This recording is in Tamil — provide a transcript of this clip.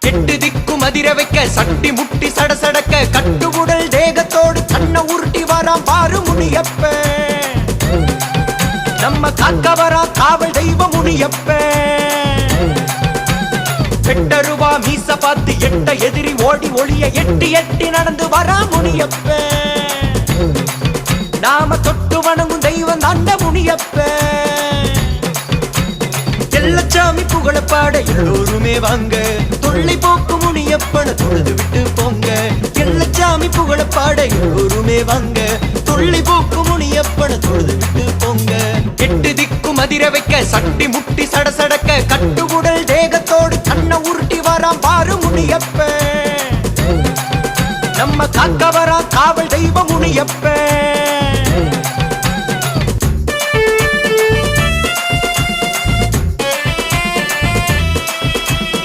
எட்டு திக்கும் அதிர வைக்க சட்டி முட்டி சடசடக்க கட்டுவுடல் தேகத்தோடு கண்ண உருட்டி வரான் பாரு முனியப்ப. நம்ம காக்க வரா காவல் தெய்வ முனியப்ப. பெட்டருவா மீச பார்த்து எட்ட எதிரி ஓடி ஒளிய எட்டி எட்டி நடந்து வரா முனியப்ப. நாம தொட்டு வணங்கும் தெய்வம் தாண்ட முனியப்ப. எல்லச்சாமி புகழப்பாட எல்லோருமே வாங்க, தொல்லை போக்கு முனியப்பன தொழுது விட்டு போங்க. எல்லச்சாமி புகழப்பாட எல்லோருமே வாங்க, தொல்லை போக்கு முனியப்பன தொழுது விட்டு போங்க. எட்டு திக்கும் அதிர வைக்க சட்டி முட்டி சடசடக்க கட்டுவுடல் தேகத்தோடு கண்ண உருட்டி வரான் பாரு முனியப்ப. நம்ம காக்க வரா காவல் தெய்வ முனியப்ப.